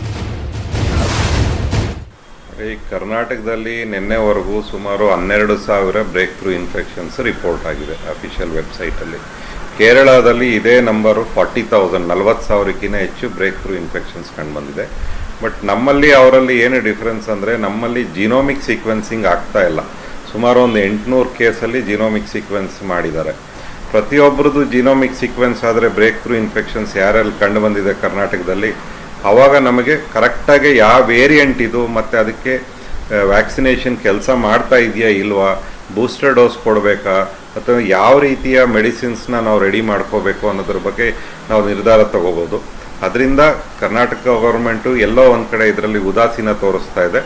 ಈ ಕರ್ನಾಟಕದಲ್ಲಿ ನಿನ್ನೆವರೆಗೂ ಸುಮಾರು 12,000 ಬ್ರೇಕ್ ಥ್ರೂ ಇನ್ಫೆಕ್ಷನ್ಸ್ ರಿಪೋರ್ಟ್ ಆಗಿದೆ ಅಫಿಷಿಯಲ್ ವೆಬ್ಸೈಟಲ್ಲಿ. ಕೇರಳದಲ್ಲಿ ಇದೇ ನಂಬರು 40,000, 40,000ಕ್ಕಿಂತ ಹೆಚ್ಚು ಬ್ರೇಕ್ ಥ್ರೂ ಇನ್ಫೆಕ್ಷನ್ಸ್ ಕಂಡುಬಂದಿದೆ. ಬಟ್ ನಮ್ಮಲ್ಲಿ ಅವರಲ್ಲಿ ಏನು ಡಿಫ್ರೆನ್ಸ್ ಅಂದರೆ ನಮ್ಮಲ್ಲಿ ಜಿನೋಮಿಕ್ ಸೀಕ್ವೆನ್ಸಿಂಗ್ ಆಗ್ತಾ ಇಲ್ಲ. ಸುಮಾರು ಒಂದು 800 ಕೇಸಲ್ಲಿ ಜಿನೋಮಿಕ್ ಸೀಕ್ವೆನ್ಸ್ ಮಾಡಿದ್ದಾರೆ. ಪ್ರತಿಯೊಬ್ಬರದ್ದು ಜಿನೋಮಿಕ್ ಸೀಕ್ವೆನ್ಸ್ ಆದರೆ ಬ್ರೇಕ್ ಥ್ರೂ ಇನ್ಫೆಕ್ಷನ್ಸ್ ಯಾರಲ್ಲಿ ಕಂಡು ಬಂದಿದೆ ಕರ್ನಾಟಕದಲ್ಲಿ, ಆವಾಗ ನಮಗೆ ಕರೆಕ್ಟಾಗಿ ಯಾವ ವೇರಿಯಂಟ್ ಇದು ಮತ್ತು ಅದಕ್ಕೆ ವ್ಯಾಕ್ಸಿನೇಷನ್ ಕೆಲಸ ಮಾಡ್ತಾ ಇದೆಯಾ ಇಲ್ವಾ, ಬೂಸ್ಟರ್ ಡೋಸ್ ಕೊಡಬೇಕಾ ಅಥವಾ ಯಾವ ರೀತಿಯ ಮೆಡಿಸಿನ್ಸ್ನ ನಾವು ರೆಡಿ ಮಾಡ್ಕೋಬೇಕು ಅನ್ನೋದ್ರ ಬಗ್ಗೆ ನಾವು ನಿರ್ಧಾರ ತಗೋಬೋದು. ಅದರಿಂದ ಕರ್ನಾಟಕ ಗೌರ್ಮೆಂಟು ಎಲ್ಲೋ ಒಂದು ಕಡೆ ಇದರಲ್ಲಿ ಉದಾಸೀನ ತೋರಿಸ್ತಾ ಇದೆ.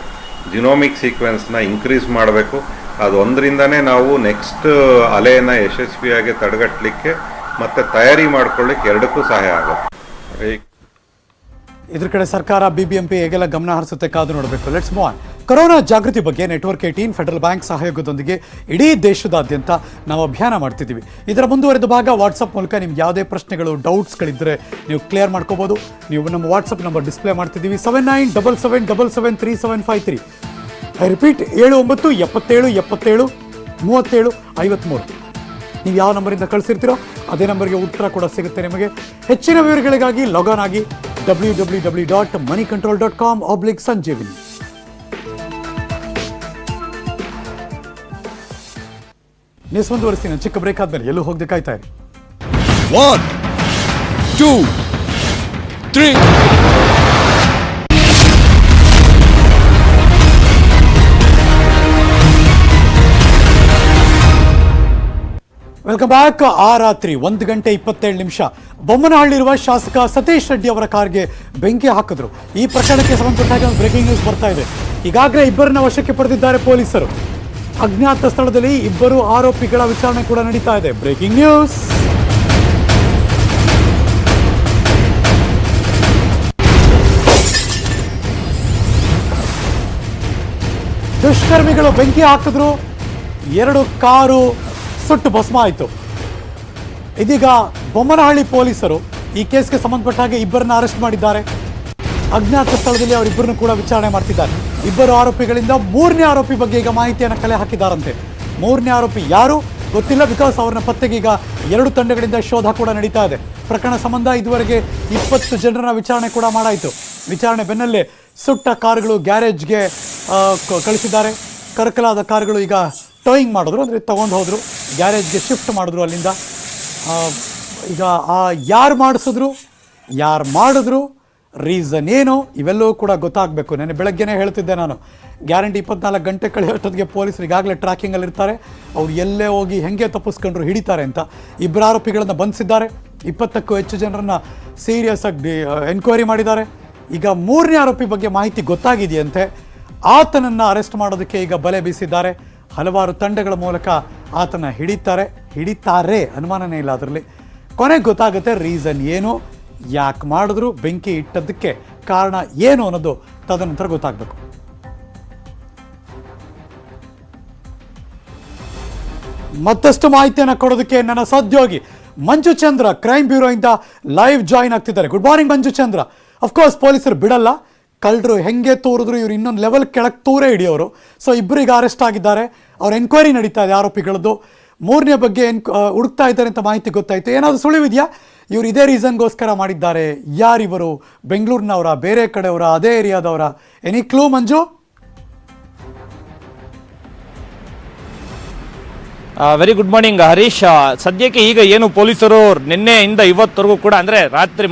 ಜಿನೋಮಿಕ್ ಸೀಕ್ವೆನ್ಸ್ನ ಇನ್ಕ್ರೀಸ್ ಮಾಡಬೇಕು. ಅದು ಒಂದರಿಂದನೇ ನಾವು ನೆಕ್ಸ್ಟ್ ಅಲೆಯನ್ನು ಯಶಸ್ವಿಯಾಗಿ ತಡೆಗಟ್ಟಲಿಕ್ಕೆ ಮತ್ತು ತಯಾರಿ ಮಾಡ್ಕೊಳ್ಳಿಕ್ಕೆ ಎರಡಕ್ಕೂ ಸಹಾಯ ಆಗುತ್ತೆ. ಇದ್ರ ಕಡೆ ಸರ್ಕಾರ BBMP ಹೇಗೆಲ್ಲ ಗಮನ ಹರಿಸುತ್ತೆ ಕಾದು ನೋಡಬೇಕು. Let's move on. ಕೊರೋನಾ ಜಾಗೃತಿ ಬಗ್ಗೆ ನೆಟ್ವರ್ಕ್ 18 ಫೆಡರಲ್ ಬ್ಯಾಂಕ್ ಸಹಯೋಗದೊಂದಿಗೆ ಇಡೀ ದೇಶದಾದ್ಯಂತ ನಾವು ಅಭಿಯಾನ ಮಾಡ್ತಿದ್ದೀವಿ. ಇದರ ಮುಂದುವರೆದ ಭಾಗ ವಾಟ್ಸಪ್ ಮೂಲಕ ನಿಮ್ಗೆ ಯಾವುದೇ ಪ್ರಶ್ನೆಗಳು ಡೌಟ್ಸ್ಗಳಿದ್ದರೆ ನೀವು ಕ್ಲಿಯರ್ ಮಾಡ್ಕೋಬೋದು. ನೀವು ನಮ್ಮ ವಾಟ್ಸಪ್ ನಂಬರ್ ಡಿಸ್ಪ್ಲೇ ಮಾಡ್ತಿದ್ದೀವಿ 7977773753. I repeat 79 77 77 37 53. ನೀವು ಯಾವ ನಂಬರಿಂದ ಕಳಿಸಿರ್ತೀರೋ ಅದೇ ನಂಬರ್ಗೆ ಉತ್ತರ ಕೂಡ ಸಿಗುತ್ತೆ ನಿಮಗೆ. ಹೆಚ್ಚಿನ ವಿವರಗಳಿಗಾಗಿ ಲಾಗಾನ್ ಆಗಿ www.moneycontrol.com/ಸಂಜೀವಿನಿ. ನ್ಯೂಸ್ ಮುಂದುವರಿಸ್ತೀನಿ. ಚಿಕ್ಕ ಬ್ರೇಕ್ ಆದ್ಮೇಲೆ ಎಲ್ಲೂ ಹೋಗದೆ ಕಾಯ್ತಾ ಇರಿ. 1 2 3 ವೆಲ್ಕಮ್ ಬ್ಯಾಕ್. ಆ ರಾತ್ರಿ 1:27 ಬೊಮ್ಮನಹಳ್ಳಿರುವ ಶಾಸಕ ಸತೀಶ್ ರೆಡ್ಡಿ ಅವರ ಕಾರ್ಗೆ ಬೆಂಕಿ ಹಾಕಿದ್ರು. ಈ ಪ್ರಕರಣಕ್ಕೆ ಸಂಬಂಧಪಟ್ಟಾಗ ಒಂದು ಬ್ರೇಕಿಂಗ್ ನ್ಯೂಸ್ ಬರ್ತಾ ಇದೆ. ಈಗಾಗಲೇ ಇಬ್ಬರನ್ನ ವಶಕ್ಕೆ ಪಡೆದಿದ್ದಾರೆ ಪೊಲೀಸರು. ಅಜ್ಞಾತ ಸ್ಥಳದಲ್ಲಿ ಇಬ್ಬರು ಆರೋಪಿಗಳ ವಿಚಾರಣೆ ಕೂಡ ನಡೀತಾ ಇದೆ. Breaking news. ದುಷ್ಕರ್ಮಿಗಳು ಬೆಂಕಿ ಹಾಕಿದ್ರು. 2 ಕಾರು ಸುಟ್ಟು ಭಸ್ಮ ಆಯಿತು. ಇದೀಗ ಬೊಮ್ಮನಹಳ್ಳಿ ಪೊಲೀಸರು ಈ ಕೇಸ್ಗೆ ಸಂಬಂಧಪಟ್ಟ ಹಾಗೆ ಇಬ್ಬರನ್ನ ಅರೆಸ್ಟ್ ಮಾಡಿದ್ದಾರೆ. ಅಜ್ಞಾತ ಸ್ಥಳದಲ್ಲಿ ಅವರಿಬ್ಬರನ್ನು ಕೂಡ ವಿಚಾರಣೆ ಮಾಡ್ತಿದ್ದಾರೆ. ಇಬ್ಬರು ಆರೋಪಿಗಳಿಂದ 3ನೇ ಆರೋಪಿ ಬಗ್ಗೆ ಈಗ ಮಾಹಿತಿಯನ್ನು ಕಲೆ ಹಾಕಿದ್ದಾರಂತೆ. 3ನೇ ಆರೋಪಿ ಯಾರು ಗೊತ್ತಿಲ್ಲ. ಬಿಕಾಸ್ ಅವ್ರನ್ನ ಪತ್ತೆಗೆ ಈಗ 2 ತಂಡಗಳಿಂದ ಶೋಧ ಕೂಡ ನಡೀತಾ ಇದೆ. ಪ್ರಕರಣ ಸಂಬಂಧ ಇದುವರೆಗೆ 20 ಜನರನ್ನ ವಿಚಾರಣೆ ಕೂಡ ಮಾಡಾಯಿತು. ವಿಚಾರಣೆ ಬೆನ್ನಲ್ಲೇ ಸುಟ್ಟ ಕಾರುಗಳು ಗ್ಯಾರೇಜ್ಗೆ ಕಳಿಸಿದ್ದಾರೆ. ಕರಕಲಾದ ಕಾರುಗಳು ಈಗ ಟೋಯಿಂಗ್ ಮಾಡಿದ್ರು, ಅಂದರೆ ತೊಗೊಂಡು ಹೋದರು, ಗ್ಯಾರೇಜ್ಗೆ ಶಿಫ್ಟ್ ಮಾಡಿದ್ರು ಅಲ್ಲಿಂದ. ಈಗ ಯಾರು ಮಾಡಿಸಿದ್ರು, ಯಾರು ಮಾಡಿದ್ರು, ರೀಸನ್ ಏನು ಇವೆಲ್ಲವೂ ಕೂಡ ಗೊತ್ತಾಗಬೇಕು. ನೆನ್ನೆ ಬೆಳಗ್ಗೆನೇ ಹೇಳ್ತಿದ್ದೆ ನಾನು, ಗ್ಯಾರಂಟಿ 24 ಗಂಟೆ ಕಳೆಯೋಷ್ಟೊತ್ತಿಗೆ ಪೊಲೀಸರು ಈಗಾಗಲೇ ಟ್ರ್ಯಾಕಿಂಗಲ್ಲಿ ಇರ್ತಾರೆ. ಅವ್ರು ಎಲ್ಲೇ ಹೋಗಿ ಹೆಂಗೆ ತಪ್ಪಿಸ್ಕೊಂಡ್ರು ಹಿಡಿತಾರೆ ಅಂತ. 2 ಆರೋಪಿಗಳನ್ನು ಬಂಧಿಸಿದ್ದಾರೆ. 20ಕ್ಕೂ ಹೆಚ್ಚು ಜನರನ್ನು ಸೀರಿಯಸ್ ಆಗಿ ಎನ್ಕ್ವೈರಿ ಮಾಡಿದ್ದಾರೆ. ಈಗ 3ನೇ ಆರೋಪಿ ಬಗ್ಗೆ ಮಾಹಿತಿ ಗೊತ್ತಾಗಿದೆಯಂತೆ. ಆತನನ್ನು ಅರೆಸ್ಟ್ ಮಾಡೋದಕ್ಕೆ ಈಗ ಬಲೆ ಬೀಸಿದ್ದಾರೆ. ಹಲವಾರು ತಂಡಗಳ ಮೂಲಕ ಆತನ ಹಿಡಿತಾರೆ ಅನುಮಾನನೇ ಇಲ್ಲ ಅದರಲ್ಲಿ. ಕೊನೆಗೆ ಗೊತ್ತಾಗುತ್ತೆ ರೀಸನ್ ಏನು, ಯಾಕೆ ಮಾಡಿದ್ರು, ಬೆಂಕಿ ಇಟ್ಟದಕ್ಕೆ ಕಾರಣ ಏನು ಅನ್ನೋದು ತದನಂತರ ಗೊತ್ತಾಗಬೇಕು. ಮತ್ತಷ್ಟು ಮಾಹಿತಿಯನ್ನು ಕೊಡೋದಕ್ಕೆ ನನ್ನ ಸಹೋದ್ಯೋಗಿ ಮಂಜು ಚಂದ್ರ ಕ್ರೈಮ್ ಬ್ಯೂರೋ ಇಂದ ಲೈವ್ ಜಾಯಿನ್ ಆಗ್ತಿದ್ದಾರೆ. ಗುಡ್ ಮಾರ್ನಿಂಗ್ ಮಂಜು ಚಂದ್ರ. ಅಫ್ಕೋರ್ಸ್ ಪೊಲೀಸರು ಬಿಡಲ್ಲ, ಕಳ್ಳರು ಹೆಂಗೆ ತೋರಿದ್ರು ಇವ್ರು ಇನ್ನೊಂದು ಲೆವೆಲ್ ಕೆಳಗೆ ತೂರೇ ಹಿಡಿಯೋರು. ಸೊ ಇಬ್ಬರಿಗೆ ಅರೆಸ್ಟ್ ಆಗಿದ್ದಾರೆ. ಅವ್ರ ಎನ್ಕ್ವೈರಿ ನಡೀತಾ ಇದೆ ಆರೋಪಿಗಳದ್ದು. 3ನೇ ಬಗ್ಗೆ ಹುಡುಕ್ತಾ ಇದ್ದಾರೆ ಅಂತ ಮಾಹಿತಿ ಗೊತ್ತಾಯಿತು. ಏನಾದರೂ ಸುಳಿವಿದೆಯಾ? ಇವರು ಇದೇ ರೀಸನ್ಗೋಸ್ಕರ ಮಾಡಿದ್ದಾರೆ? ಯಾರಿವರು? ಬೆಂಗಳೂರಿನವರ, ಬೇರೆ ಕಡೆಯವರ, ಅದೇ ಏರಿಯಾದವರ? Any clue Manju? Very good morning Harish. ಸದ್ಯಕ್ಕೆ ಈಗ ಏನು ಪೊಲೀಸರು ನಿನ್ನೆಯಿಂದ ಇವತ್ತರೆಗೂ ಕೂಡ ಅಂದರೆ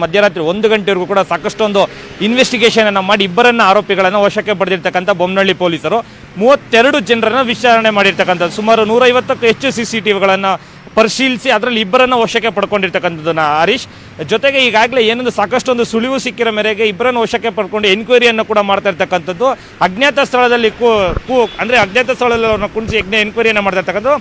ಮಧ್ಯರಾತ್ರಿ 1 ಗಂಟೆವರೆಗೂ ಕೂಡ ಸಾಕಷ್ಟೊಂದು ಇನ್ವೆಸ್ಟಿಗೇಷನ್ ಅನ್ನು ಮಾಡಿ ಇಬ್ಬರನ್ನ ಆರೋಪಿಗಳನ್ನು ವಶಕ್ಕೆ ಪಡೆದಿರ್ತಕ್ಕಂಥ ಬೊಮ್ಮನಹಳ್ಳಿ ಪೊಲೀಸರು 32 ಜನರನ್ನು ವಿಚಾರಣೆ ಮಾಡಿರ್ತಕ್ಕಂಥದ್ದು. ಸುಮಾರು 150ಕ್ಕೂ ಹೆಚ್ಚು CCTVಗಳನ್ನು ಪರಿಶೀಲಿಸಿ ಅದರಲ್ಲಿ ಇಬ್ಬರನ್ನು ವಶಕ್ಕೆ ಪಡ್ಕೊಂಡಿರ್ತಕ್ಕಂಥದ್ದನ್ನ ಹರೀಶ್. ಜೊತೆಗೆ ಈಗಾಗಲೇ ಏನೊಂದು ಸಾಕಷ್ಟೊಂದು ಸುಳಿವು ಸಿಕ್ಕಿರೋ ಮೇರೆಗೆ ಇಬ್ಬರನ್ನು ವಶಕ್ಕೆ ಪಡ್ಕೊಂಡು ಎನ್ಕ್ವೈರಿಯನ್ನು ಕೂಡ ಮಾಡ್ತಾ ಇರ್ತಕ್ಕಂಥದ್ದು. ಅಜ್ಞಾತ ಸ್ಥಳದಲ್ಲಿ ಅಂದರೆ ಅಜ್ಞಾತ ಸ್ಥಳದಲ್ಲಿ ಅವ್ರನ್ನ ಕುಣಿಸಿ ಎನ್ಕ್ವೈರಿಯನ್ನು ಮಾಡ್ತಾ ಇರ್ತಕ್ಕಂಥದ್ದು.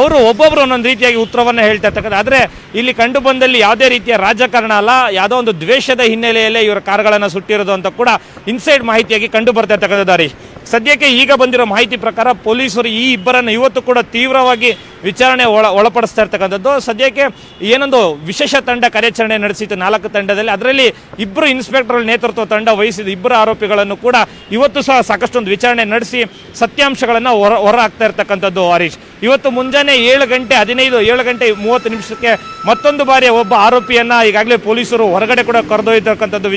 ಅವರು ಒಬ್ಬೊಬ್ಬರು ಒಂದೊಂದು ರೀತಿಯಾಗಿ ಉತ್ತರವನ್ನು ಹೇಳ್ತಾ ಇರ್ತಕ್ಕಂಥ. ಆದರೆ ಇಲ್ಲಿ ಕಂಡು ಬಂದಲ್ಲಿ ಯಾವುದೇ ರೀತಿಯ ರಾಜಕಾರಣ ಅಲ್ಲ, ಯಾವುದೋ ಒಂದು ದ್ವೇಷದ ಹಿನ್ನೆಲೆಯಲ್ಲೇ ಇವರ ಕಾರ್ಗಳನ್ನು ಸುಟ್ಟಿರೋದು ಅಂತ ಕೂಡ ಇನ್ಸೈಡ್ ಮಾಹಿತಿಯಾಗಿ ಕಂಡು ಬರ್ತಾ ಇರ್ತಕ್ಕಂಥದ್ದು ಹರೀಶ್. ಸದ್ಯಕ್ಕೆ ಈಗ ಬಂದಿರೋ ಮಾಹಿತಿ ಪ್ರಕಾರ ಪೊಲೀಸರು ಈ ಇಬ್ಬರನ್ನು ಇವತ್ತು ಕೂಡ ತೀವ್ರವಾಗಿ ವಿಚಾರಣೆ ಒಳಪಡಿಸ್ತಾ ಇರ್ತಕ್ಕಂಥದ್ದು. ಸದ್ಯಕ್ಕೆ ಏನೊಂದು ವಿಶೇಷ ತಂಡ ಕಾರ್ಯಾಚರಣೆ ನಡೆಸಿತ್ತು 4 ತಂಡದಲ್ಲಿ. ಅದರಲ್ಲಿ 2 ಇನ್ಸ್ಪೆಕ್ಟರ್ ನೇತೃತ್ವ ತಂಡ ವಹಿಸಿದ 2 ಆರೋಪಿಗಳನ್ನು ಕೂಡ ಇವತ್ತು ಸಹ ಸಾಕಷ್ಟೊಂದು ವಿಚಾರಣೆ ನಡೆಸಿ ಸತ್ಯಾಂಶಗಳನ್ನು ಹೊರ ಹಾಕ್ತಾ ಇರ್ತಕ್ಕಂಥದ್ದು ಹರೀಶ್. ಇವತ್ತು ಮುಂಜಾನೆ 7 ಗಂಟೆ 30 ಮತ್ತೊಂದು ಬಾರಿ ಒಬ್ಬ ಆರೋಪಿಯನ್ನ ಈಗಾಗಲೇ ಪೊಲೀಸರು ಹೊರಗಡೆ ಕೂಡ ಕರೆದೊಯ್ತಕ್ಕಂಥದ್ದು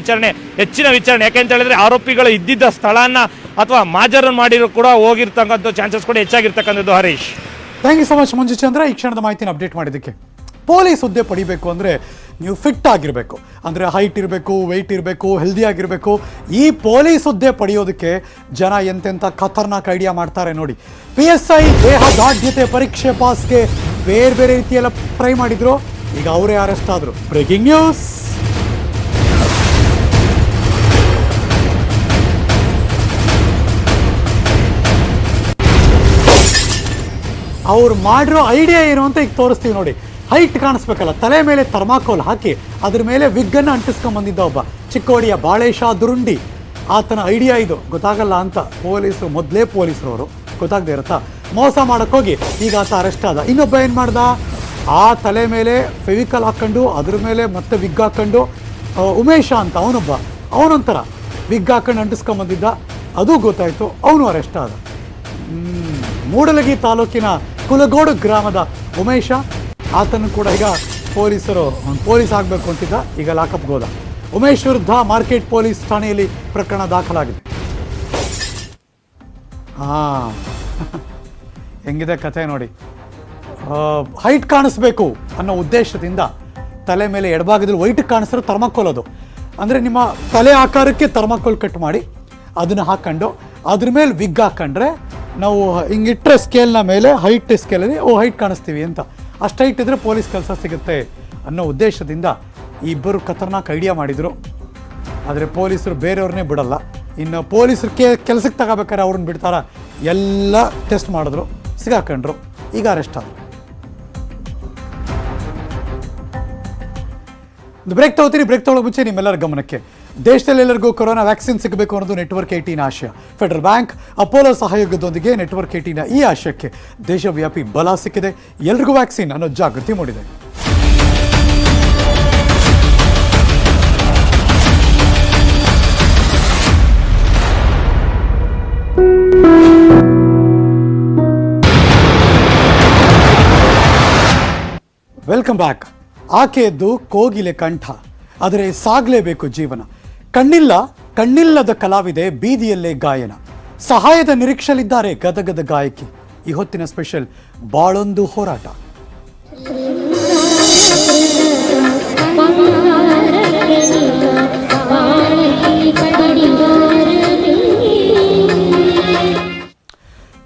ಹೆಚ್ಚಿನ ವಿಚಾರಣೆ. ಯಾಕೆಂತ ಹೇಳಿದ್ರೆ ಆರೋಪಿಗಳು ಇದ್ದಿದ್ದ ಸ್ಥಳನ ಅಥವಾ ಮಾಜರನ್ನು ಮಾಡಿರೋ ಕೂಡ ಹೋಗಿರ್ತಕ್ಕಂಥ ಚಾನ್ಸಸ್ ಕೂಡ ಹೆಚ್ಚಾಗಿರ್ತಕ್ಕಂಥದ್ದು Harish. Thank you so much Manju Chandra, ಈ ಕ್ಷಣದ ಮಾಹಿತಿನ ಅಪ್ಡೇಟ್ ಮಾಡಿದ್ದಕ್ಕೆ. ಪೊಲೀಸ್ ಹುದ್ದೆ ಪಡಿಬೇಕು ಅಂದರೆ ನೀವು ಫಿಟ್ ಆಗಿರಬೇಕು, ಅಂದರೆ ಹೈಟ್ ಇರಬೇಕು, ವೆಯ್ಟ್ ಇರಬೇಕು, ಹೆಲ್ದಿ ಆಗಿರಬೇಕು. ಈ ಪೊಲೀಸ್ ಹುದ್ದೆ ಪಡೆಯೋದಕ್ಕೆ ಜನ ಎಂತೆಂಥ ಖತರ್ನಾಕ್ ಐಡಿಯಾ ಮಾಡ್ತಾರೆ ನೋಡಿ. PSI ದೇಹದಾಢ್ಯತೆ ಪರೀಕ್ಷೆ ಪಾಸ್ಗೆ ಬೇರೆ ಬೇರೆ ರೀತಿಯೆಲ್ಲ ಟ್ರೈ ಮಾಡಿದ್ರು, ಈಗ ಅವರೇ ಅರೆಸ್ಟ್ ಆದರು. Breaking news. ಅವ್ರು ಮಾಡಿರೋ ಐಡಿಯಾ ಏನು ಅಂತ ಈಗ ತೋರಿಸ್ತೀವಿ ನೋಡಿ. ಹೈಟ್ ಕಾಣಿಸ್ಬೇಕಲ್ಲ, ತಲೆ ಮೇಲೆ ಥರ್ಮಾಕೋಲ್ ಹಾಕಿ ಅದ್ರ ಮೇಲೆ ವಿಗ್ಗನ್ನು ಅಂಟಿಸ್ಕೊಂಡ್ಬಂದಿದ್ದ ಒಬ್ಬ ಚಿಕ್ಕೋಡಿಯ ಬಾಳೇಶ ದುರುಂಡಿ. ಆತನ ಐಡಿಯಾ ಇದು. ಗೊತ್ತಾಗಲ್ಲ ಅಂತ ಪೊಲೀಸರು, ಮೊದಲೇ ಪೊಲೀಸರವರು ಗೊತ್ತಾಗದೆ ಇರುತ್ತಾ, ಮೋಸ ಮಾಡೋಕ್ಕೋಗಿ ಈಗ ಆತ ಅರೆಸ್ಟ್ ಆದ. ಇನ್ನೊಬ್ಬ ಏನು ಮಾಡ್ದ, ಆ ತಲೆ ಮೇಲೆ ಫೆವಿಕಲ್ ಹಾಕ್ಕೊಂಡು ಅದ್ರ ಮೇಲೆ ಮತ್ತೆ ವಿಗ್ ಹಾಕ್ಕೊಂಡು, ಉಮೇಶ ಅಂತ ಅವನೊಂಥರ ವಿಗ್ ಹಾಕೊಂಡು ಅಂಟಿಸ್ಕೊಂಬಂದಿದ್ದ. ಅದು ಗೊತ್ತಾಯಿತು, ಅವನು ಅರೆಸ್ಟ್ ಆದ. ಮೂಡಲಗಿ ತಾಲೂಕಿನ ಕುಲಗೋಡು ಗ್ರಾಮದ ಉಮೇಶ, ಆತನು ಕೂಡ ಈಗ ಪೊಲೀಸ್ ಆಗಬೇಕು ಅಂತಿದ್ದ, ಈಗ ಲಾಕಪ್ಗೆ ಹೋದ. ಉಮೇಶ್ ವಿರುದ್ಧ ಮಾರ್ಕೆಟ್ ಪೊಲೀಸ್ ಠಾಣೆಯಲ್ಲಿ ಪ್ರಕರಣ ದಾಖಲಾಗಿದೆ. ಹೆಂಗಿದೆ ಕಥೆ ನೋಡಿ. ಹೈಟ್ ಕಾಣಿಸ್ಬೇಕು ಅನ್ನೋ ಉದ್ದೇಶದಿಂದ ತಲೆ ಮೇಲೆ ಎಡಭಾಗದಲ್ಲಿ ವೈಟ್ ಕಾಣಿಸಿದ್ರೆ ಥರ್ಮಾಕೋಲ್, ಅದು ಅಂದರೆ ನಿಮ್ಮ ತಲೆ ಆಕಾರಕ್ಕೆ ಥರ್ಮಾಕೋಲ್ ಕಟ್ ಮಾಡಿ ಅದನ್ನು ಹಾಕ್ಕೊಂಡು ಅದ್ರ ಮೇಲೆ ವಿಗ್ ಹಾಕ್ಕೊಂಡ್ರೆ ನಾವು ಹಿಂಗಿಟ್ಟರೆ ಸ್ಕೇಲ್ನ ಮೇಲೆ ಹೈಟ್ ಸ್ಕೇಲಲ್ಲಿ ಹೈಟ್ ಕಾಣಿಸ್ತೀವಿ ಅಂತ. ಅಷ್ಟು ಹೈಟ್ ಇದ್ದರೆ ಪೊಲೀಸ್ ಕೆಲಸ ಸಿಗುತ್ತೆ ಅನ್ನೋ ಉದ್ದೇಶದಿಂದ ಈ ಇಬ್ಬರು ಖತರ್ನಾಕ್ ಐಡಿಯಾ ಮಾಡಿದರು. ಆದರೆ ಪೊಲೀಸರು ಬೇರೆಯವ್ರನ್ನೇ ಬಿಡಲ್ಲ. ಇನ್ನು ಪೊಲೀಸರು ಕೆಲಸಕ್ಕೆ ತಗೋಬೇಕಾದ್ರೆ ಅವ್ರನ್ನ ಬಿಡ್ತಾರ? ಎಲ್ಲ ಟೆಸ್ಟ್ ಮಾಡಿದ್ರು, ಸಿಗಾಕೊಂಡ್ರು, ಈಗ ಅರೆಸ್ಟ್ ಆದರು. ಒಂದು ಬ್ರೇಕ್ ತಗೋತೀನಿ. ಬ್ರೇಕ್ ತಗೊಳ್ಳೋ ಮುಂಚೆ ನಿಮ್ಮೆಲ್ಲರ ಗಮನಕ್ಕೆ, ದೇಶದಲ್ಲಿ ಎಲ್ಲರಿಗೂ ಕೊರೋನಾ ವ್ಯಾಕ್ಸಿನ್ ಸಿಗಬೇಕು ಅನ್ನೋದು ನೆಟ್ವರ್ಕ್ 18 ಆಶಯ. ಫೆಡರಲ್ ಬ್ಯಾಂಕ್, ಅಪೋಲೋ ಸಹಯೋಗದೊಂದಿಗೆ ನೆಟ್ವರ್ಕ್ 18 ಈ ಆಶಯಕ್ಕೆ ದೇಶವ್ಯಾಪಿ ಬಲ ಸಿಕ್ಕಿದೆ. ಎಲ್ರಿಗೂ ವ್ಯಾಕ್ಸಿನ್ ಅನ್ನೋ ಜಾಗೃತಿ ಮೂಡಿದೆ. Welcome back. ಆಕೆಯದ್ದು ಕೋಗಿಲೆ ಕಂಠ, ಆದರೆ ಸಾಗಲೇಬೇಕು ಜೀವನ. ಕಣ್ಣಿಲ್ಲದ ಕಲಾವಿದೆ, ಬೀದಿಯಲ್ಲೇ ಗಾಯನ. ಸಹಾಯದ ನಿರೀಕ್ಷೆಯಲ್ಲಿದ್ದಾರೆ ಗದಗದ ಗಾಯಕಿ. ಈ ಹೊತ್ತಿನ ಸ್ಪೆಷಲ್ ಬಾಳೊಂದು ಹೋರಾಟ.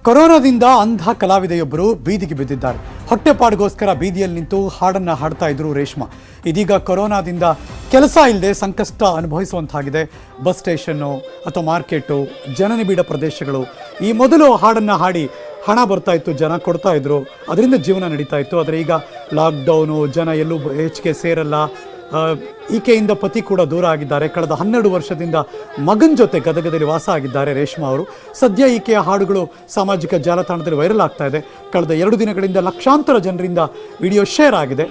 ಕೊರೋನಾದಿಂದ ಅಂಧ ಕಲಾವಿದೆಯೊಬ್ಬರು ಬೀದಿಗೆ ಬಿದ್ದಿದ್ದಾರೆ. ಹೊಟ್ಟೆಪಾಡಿಗೋಸ್ಕರ ಬೀದಿಯಲ್ಲಿ ನಿಂತು ಹಾಡನ್ನು ಹಾಡ್ತಾ ಇದ್ರು ರೇಷ್ಮಾ. ಇದೀಗ ಕೊರೋನಾದಿಂದ ಕೆಲಸ ಇಲ್ಲದೆ ಸಂಕಷ್ಟ ಅನುಭವಿಸುವಂತಾಗಿದೆ. ಬಸ್ ಸ್ಟೇಷನ್ನು ಅಥವಾ ಮಾರ್ಕೆಟು, ಜನನಿಬಿಡ ಪ್ರದೇಶಗಳು. ಈ ಮೊದಲು ಹಾಡನ್ನು ಹಾಡಿ ಹಣ ಬರ್ತಾ ಇತ್ತು, ಜನ ಕೊಡ್ತಾ ಇದ್ರು, ಅದರಿಂದ ಜೀವನ ನಡೀತಾ ಇತ್ತು. ಆದರೆ ಈಗ ಲಾಕ್ಡೌನು, ಜನ ಎಲ್ಲೂ ಹೆಚ್ಚಿಗೆ ಸೇರಲ್ಲ. ಈಕೆಯಿಂದ ಪತಿ ಕೂಡ ದೂರ ಆಗಿದ್ದಾರೆ. ಕಳೆದ 12 ವರ್ಷದಿಂದ ಮಗನ ಜೊತೆ ಗದಗದಲ್ಲಿ ವಾಸ ಆಗಿದ್ದಾರೆ ರೇಷ್ಮಾ ಅವರು. ಸದ್ಯ ಈಕೆಯ ಹಾಡುಗಳು ಸಾಮಾಜಿಕ ಜಾಲತಾಣದಲ್ಲಿ ವೈರಲ್ ಆಗ್ತಾ ಇದೆ. ಕಳೆದ 2 ದಿನಗಳಿಂದ ಲಕ್ಷಾಂತರ ಜನರಿಂದ ವಿಡಿಯೋ ಶೇರ್ ಆಗಿದೆ.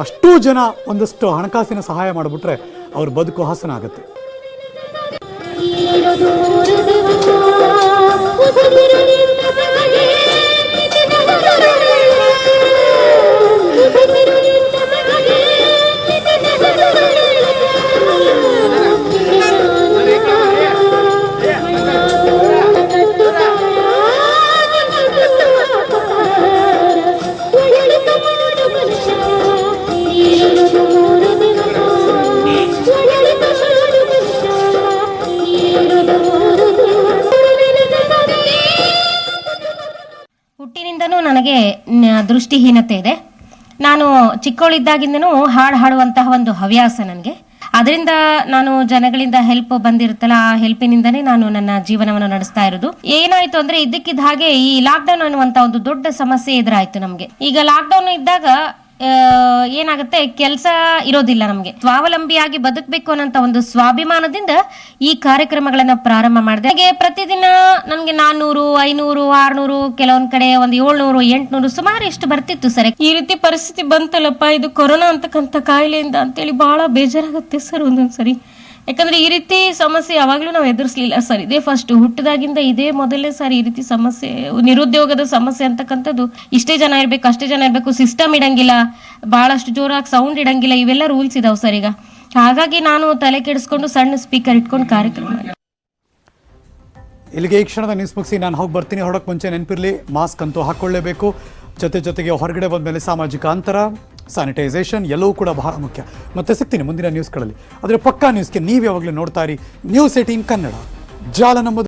ಅಷ್ಟೂ ಜನ ಒಂದಷ್ಟು ಹಣಕಾಸಿನ ಸಹಾಯ ಮಾಡಿಬಿಟ್ರೆ ಅವ್ರ ಬದುಕು ಹಸನ ಆಗುತ್ತೆ. ಹುಟ್ಟಿನಿಂದನೂ ನನಗೆ ದೃಷ್ಟಿಹೀನತೆ ಇದೆ. ನಾನು ಚಿಕ್ಕವಳಿದ್ದಾಗಿಂದನೂ ಹಾಡು ಹಾಡುವಂತಹ ಒಂದು ಹವ್ಯಾಸ ನನಗೆ. ಅದರಿಂದ ನಾನು ಜನಗಳಿಂದ ಹೆಲ್ಪ್ ಬಂದಿರುತ್ತಲ್ಲ, ಆ ಹೆಲ್ಪಿನಿಂದನೇ ನಾನು ನನ್ನ ಜೀವನವನ್ನು ನಡೆಸ್ತಾ ಇರೋದು. ಏನಾಯ್ತು ಅಂದ್ರೆ ಇದ್ದಕ್ಕಿದ್ದ ಹಾಗೆ ಈ ಲಾಕ್ಡೌನ್ ಅನ್ನುವಂತ ಒಂದು ದೊಡ್ಡ ಸಮಸ್ಯೆ ಎದುರಾಯ್ತು ನಮ್ಗೆ. ಈಗ ಲಾಕ್ಡೌನ್ ಇದ್ದಾಗ ಏನಾಗುತ್ತೆ, ಕೆಲಸ ಇರೋದಿಲ್ಲ ನಮ್ಗೆ. ಸ್ವಾವಲಂಬಿಯಾಗಿ ಬದುಕಬೇಕು ಅನ್ನೋಂತ ಒಂದು ಸ್ವಾಭಿಮಾನದಿಂದ ಈ ಕಾರ್ಯಕ್ರಮಗಳನ್ನ ಪ್ರಾರಂಭ ಮಾಡಿದೆ. ಹಾಗೆ ಪ್ರತಿದಿನ ನನ್ಗೆ 400, 500, 600, ಕೆಲವೊಂದ್ ಕಡೆ ಒಂದು 700, 800 ಸುಮಾರು ಎಷ್ಟು ಬರ್ತಿತ್ತು ಸರ್. ಈ ರೀತಿ ಪರಿಸ್ಥಿತಿ ಬಂತಲ್ಲಪ್ಪ, ಇದು ಕೊರೋನಾ ಅಂತಕ್ಕಂಥ ಕಾಯಿಲೆಯಿಂದ ಅಂತೇಳಿ ಬಹಳ ಬೇಜಾರಾಗುತ್ತೆ ಸರ್ ಒಂದೊಂದ್ಸರಿ. ಯಾಕಂದ್ರೆ ಈ ರೀತಿ ಸಮಸ್ಯೆ ಯಾವಾಗ್ಲೂ ನಾವು ಎದುರಿಸಲಿಲ್ಲ ಸರ್. ಇದೇ ಫಸ್ಟ್, ಹುಟ್ಟಿದಾಗಿಂದ ಇದೇ ಮೊದಲನೇ ಸಾರಿ ಈ ರೀತಿ ಸಮಸ್ಯೆ, ನಿರುದ್ಯೋಗದ ಸಮಸ್ಯೆ ಅಂತಕ್ಕಂಥದ್ದು. ಇಷ್ಟೇ ಜನ ಇರ್ಬೇಕು, ಅಷ್ಟೇ ಜನ ಇರ್ಬೇಕು, ಸಿಸ್ಟಮ್ ಇಡಂಗಿಲ್ಲ, ಬಹಳಷ್ಟು ಜೋರಾಗಿ ಸೌಂಡ್ ಇಡಂಗಿಲ್ಲ, ಇವೆಲ್ಲ ರೂಲ್ಸ್ ಇದಾವ್ ಸರ್ ಈಗ. ಹಾಗಾಗಿ ನಾನು ತಲೆ ಕೆಡಿಸ್ಕೊಂಡು ಸಣ್ಣ ಸ್ಪೀಕರ್ ಇಟ್ಕೊಂಡು ಕಾರ್ಯಕ್ರಮ. ಇಲ್ಲಿಗೆ ಈ ಕ್ಷಣದ ನ್ಯೂಸ್ ಮುಗಿಸಿ ನಾನು ಹೋಗಿ ಬರ್ತೀನಿ. ಹೊರಡಕ್ಕೆ ಮುಂಚೆ ನೆನಪಿರಲಿ, ಮಾಸ್ಕ್ ಅಂತೂ ಹಾಕ್ಕೊಳ್ಳೇಬೇಕು. ಜೊತೆಗೆ ಹೊರಗಡೆ ಬಂದಮೇಲೆ ಸಾಮಾಜಿಕ ಅಂತರ, ಸ್ಯಾನಿಟೈಸೇಷನ್ ಎಲ್ಲವೂ ಕೂಡ ಬಹಳ ಮುಖ್ಯ. ಮತ್ತೆ ಸಿಗ್ತೀನಿ ಮುಂದಿನ ನ್ಯೂಸ್ಗಳಲ್ಲಿ. ಆದರೆ ಪಕ್ಕಾ ನ್ಯೂಸ್ಗೆ ನೀವು ಯಾವಾಗಲೂ ನೋಡ್ತಾ ಇರಿ News18 ಕನ್ನಡ. ಜಾಲ ನಂಬುದು